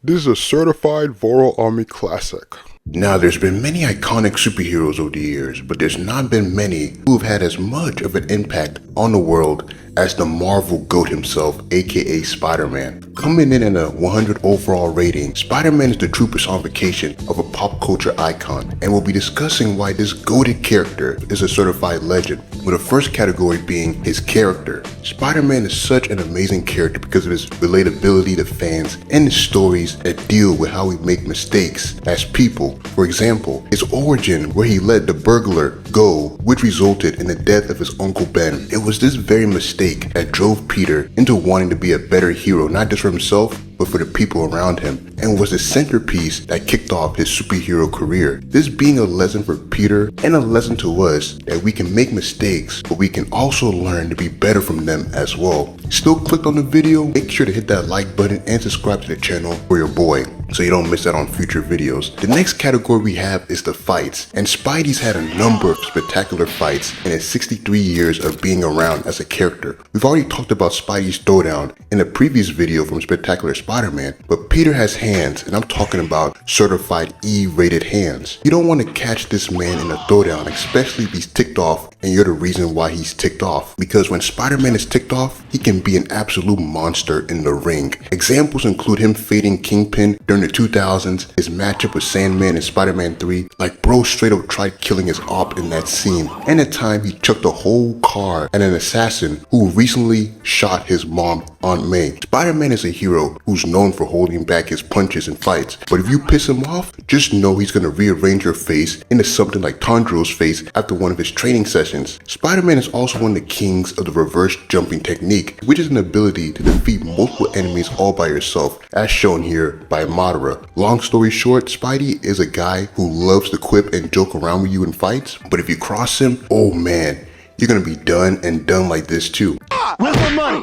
This is a certified VoroAMI classic. Now, there's been many iconic superheroes over the years, but there's not been many who have had as much of an impact on the world as the Marvel GOAT himself, aka Spider-Man. Coming in at a 100 overall rating, Spider-Man is the true personification of a pop culture icon, and we'll be discussing why this GOATed character is a certified legend, with the first category being his character. Spider-Man is such an amazing character because of his relatability to fans and his stories that deal with how we make mistakes as people. For example, his origin where he let the burglar go, which resulted in the death of his Uncle Ben. It was this very mistake that drove Peter into wanting to be a better hero, not just for himself, but for the people around him, and was the centerpiece that kicked off his superhero career. This being a lesson for Peter and a lesson to us that we can make mistakes, but we can also learn to be better from them as well. Still clicked on the video? Make sure to hit that like button and subscribe to the channel for your boy, so you don't miss out on future videos. The next category we have is the fights, and Spidey's had a number of spectacular fights in his 63 years of being around as a character. We've already talked about Spidey's throwdown in a previous video from Spectacular Spider-Man, but Peter has hands, and I'm talking about certified E-rated hands. You don't want to catch this man in a throwdown, especially if he's ticked off and you're the reason why he's ticked off, because when Spider-Man is ticked off, he can be an absolute monster in the ring. Examples include him fading Kingpin during the 2000s, his matchup with Sandman in Spider-Man 3, like bro straight up tried killing his op in that scene, and the time he chucked a whole car at an assassin who recently shot his mom, Aunt May. Spider-Man is a hero who's known for holding back his punches in fights, but if you piss him off, just know he's gonna rearrange your face into something like Tondro's face after one of his training sessions. Spider-Man is also one of the kings of the reverse jumping technique, which is an ability to defeat multiple enemies all by yourself, as shown here by Madara. Long story short, Spidey is a guy who loves to quip and joke around with you in fights, but if you cross him, oh man, you're gonna be done and done like this too. Where's my money?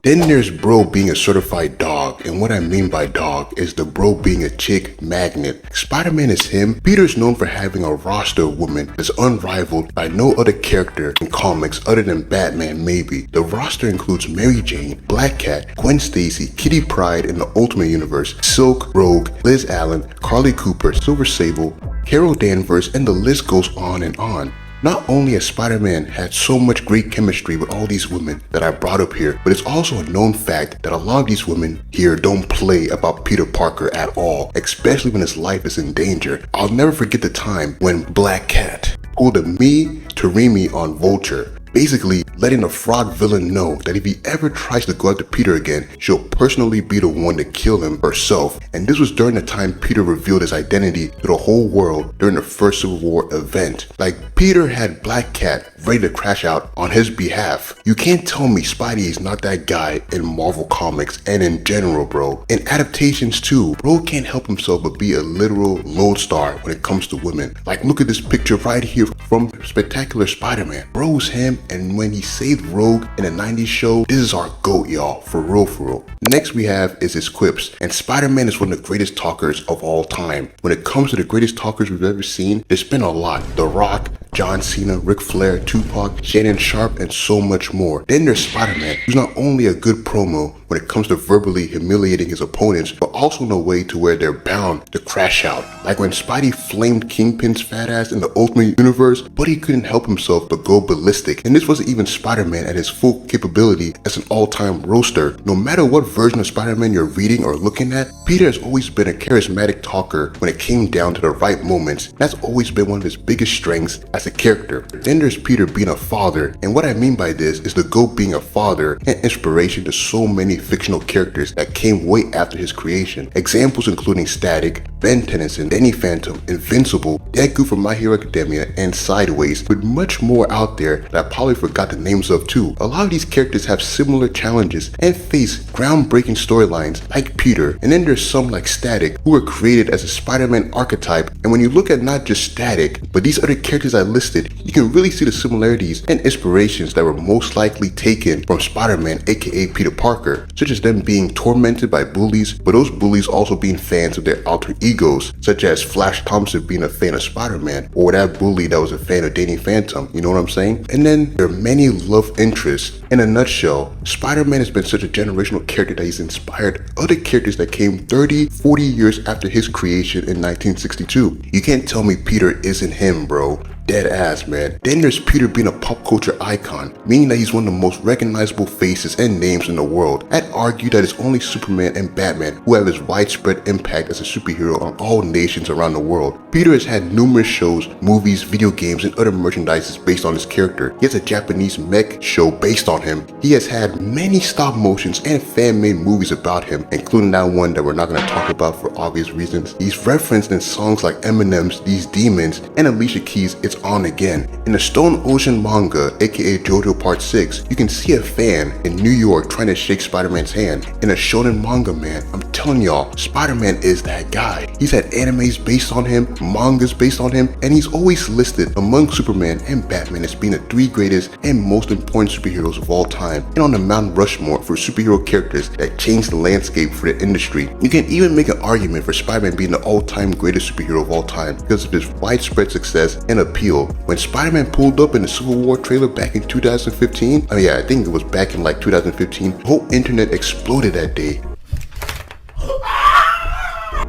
Then there's bro being a certified dog, and what I mean by dog is the bro being a chick magnet. Spider-Man is him. Peter's known for having a roster of women that's unrivaled by no other character in comics other than Batman maybe. The roster includes Mary Jane, Black Cat, Gwen Stacy, Kitty Pryde in the Ultimate Universe, Silk, Rogue, Liz Allen, Carly Cooper, Silver Sable, Carol Danvers, and the list goes on and on. Not only has Spider-Man had so much great chemistry with all these women that I brought up here, but it's also a known fact that a lot of these women here don't play about Peter Parker at all, especially when his life is in danger. I'll never forget the time when Black Cat pulled a me to Remy on Vulture, basically letting the fraud villain know that if he ever tries to go after Peter again, she'll personally be the one to kill him herself. And this was during the time Peter revealed his identity to the whole world during the first Civil War event. Like, Peter had Black Cat ready to crash out on his behalf. You can't tell me Spidey is not that guy in Marvel Comics and in general, bro. In adaptations too, bro can't help himself but be a literal lodestar when it comes to women. Like, look at this picture right here from Spectacular Spider-Man. Bro's him, and when he saved Rogue in the 90s show, this is our GOAT, y'all, for real, for real. Next we have is his quips, and Spider-Man is one of the greatest talkers of all time. When it comes to the greatest talkers we've ever seen, there's been a lot. The Rock, John Cena, Ric Flair, Tupac, Shannon Sharp, and so much more. Then there's Spider-Man, who's not only a good promo when it comes to verbally humiliating his opponents, but also in a way to where they're bound to crash out. Like when Spidey flamed Kingpin's fat ass in the Ultimate Universe, but he couldn't help himself but go ballistic. And this wasn't even Spider-Man at his full capability as an all-time roaster. No matter what version of Spider-Man you're reading or looking at, Peter has always been a charismatic talker when it came down to the right moments. That's always been one of his biggest strengths as a character. Then there's Peter being a father, and what I mean by this is the GOAT being a father and inspiration to so many fictional characters that came way after his creation. Examples including Static, Ben Tennyson, Danny Phantom, Invincible, Deku from My Hero Academia, and Sideways, with much more out there that I probably forgot the names of too. A lot of these characters have similar challenges and face groundbreaking storylines like Peter, and then there's some like Static who were created as a Spider-Man archetype, and when you look at not just Static, but these other characters I listed, you can really see the similarities and inspirations that were most likely taken from Spider-Man, aka Peter Parker, such as them being tormented by bullies, but those bullies also being fans of their alter ego egos, such as Flash Thompson being a fan of Spider-Man, or that bully that was a fan of Danny Phantom, you know what I'm saying? And then there are many love interests. In a nutshell, Spider-Man has been such a generational character that he's inspired other characters that came 30, 40 years after his creation in 1962. You can't tell me Peter isn't him, bro. Dead ass, man. Then there's Peter being a pop culture icon, meaning that he's one of the most recognizable faces and names in the world. I'd argue that it's only Superman and Batman who have his widespread impact as a superhero on all nations around the world. Peter has had numerous shows, movies, video games, and other merchandises based on his character. He has a Japanese mech show based on him. He has had many stop motions and fan-made movies about him, including that one that we're not going to talk about for obvious reasons. He's referenced in songs like Eminem's These Demons and Alicia Keys' It's On Again. In the Stone Ocean manga, aka JoJo Part 6, you can see a fan in New York trying to shake Spider-Man's hand. In a shonen manga, man, I'm telling y'all, Spider-Man is that guy. He's had animes based on him, mangas based on him, and he's always listed among Superman and Batman as being the three greatest and most important superheroes of all time, and on the Mount Rushmore for superhero characters that changed the landscape for the industry. You can even make an argument for Spider-Man being the all-time greatest superhero of all time because of his widespread success and appeal. When Spider-Man pulled up in the Civil War trailer back in 2015, I think it was back in like 2015, the whole internet exploded that day.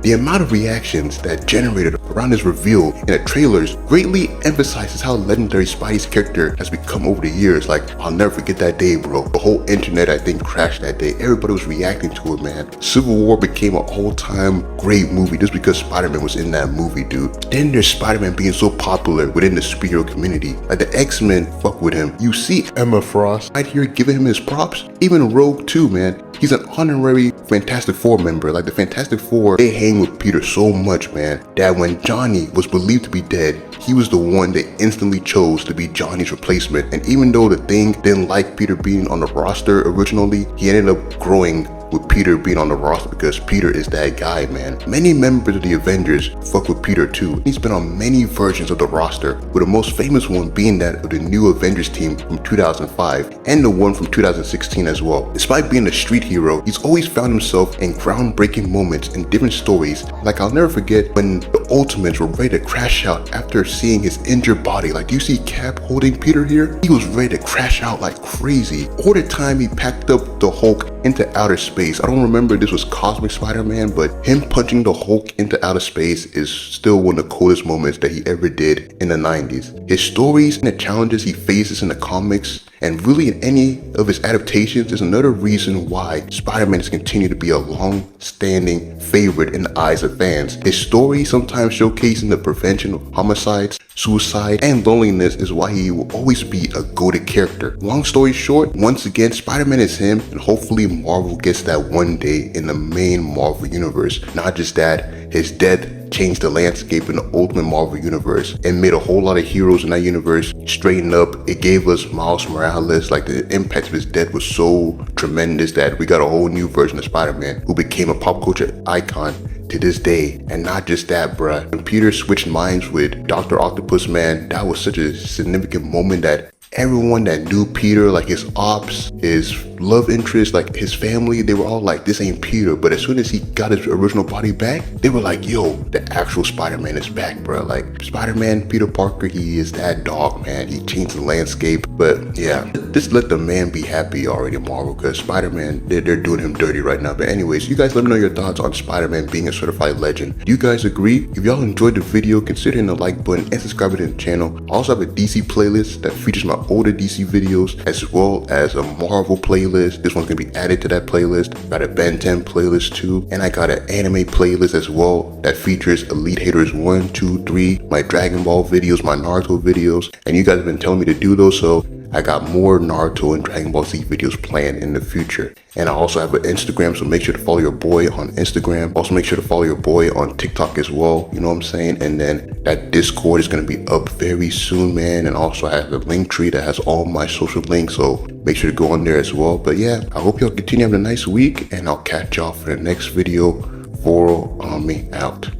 The amount of reactions that generated around his reveal in the trailers greatly emphasizes how legendary Spidey's character has become over the years. Like, I'll never forget that day, bro. The whole internet, I think, crashed that day. Everybody was reacting to it, man. Civil War became an all-time great movie just because Spider-Man was in that movie, dude. Then there's Spider-Man being so popular within the superhero community. Like, the X-Men fuck with him. You see Emma Frost right here giving him his props. Even Rogue too, man. He's an honorary Fantastic Four member. Like, the Fantastic Four, they hang with Peter so much, man, that when Johnny was believed to be dead, he was the one they instantly chose to be Johnny's replacement. And even though the Thing didn't like Peter being on the roster originally, he ended up growing with Peter being on the roster because Peter is that guy, man. Many members of the Avengers fuck with Peter too. He's been on many versions of the roster, with the most famous one being that of the new Avengers team from 2005 and the one from 2016 as well. Despite being a street hero, he's always found himself in groundbreaking moments in different stories. Like, I'll never forget when the Ultimates were ready to crash out after seeing his injured body. Like, do you see Cap holding Peter here? He was ready to crash out like crazy. Or the time he packed up the Hulk into outer space. I don't remember if this was Cosmic Spider-Man, but him punching the Hulk into outer space is still one of the coolest moments that he ever did in the 90s. His stories and the challenges he faces in the comics, and really in any of his adaptations, is another reason why Spider-Man has continued to be a long-standing favorite in the eyes of fans. His story, sometimes showcasing the prevention of homicides, suicide, and loneliness, is why he will always be a goated character. Long story short, once again, Spider-Man is him, and hopefully Marvel gets that one day in the main Marvel universe. Not just that, his death changed the landscape in the Ultimate Marvel universe and made a whole lot of heroes in that universe straighten up. It gave us Miles Morales. Like, the impact of his death was so tremendous that we got a whole new version of Spider-Man who became a pop culture icon to this day. And not just that, bruh. When Peter switched minds with Dr. Octopus, man, that was such a significant moment that everyone that knew Peter, like his ops, his love interest, like his family, they were all like, this ain't Peter. But as soon as he got his original body back, they were like, yo, the actual Spider-Man is back, bro. Like, Spider-Man, Peter Parker, he is that dog, man. He changed the landscape. But yeah, just let the man be happy already, Marvel, because Spider-Man, they're doing him dirty right now. But anyways, you guys let me know your thoughts on Spider-Man being a certified legend. Do you guys agree? If y'all enjoyed the video, consider hitting the like button and subscribing to the channel. I also have a DC playlist that features my older DC videos as well as a Marvel playlist. This one's gonna be added to that playlist. Got a Ben 10 playlist too, and I got an anime playlist as well that features Elite Haters 1, 2, 3, my Dragon Ball videos, my Naruto videos, and you guys have been telling me to do those, so I got more Naruto and Dragon Ball Z videos planned in the future. And I also have an Instagram, so make sure to follow your boy on Instagram. Also make sure to follow your boy on TikTok as well, you know what I'm saying? And then that Discord is going to be up very soon, man. And also I have a link tree that has all my social links, so make sure to go on there as well. But yeah, I hope y'all continue having a nice week, and I'll catch y'all for the next video. VoroAMI out.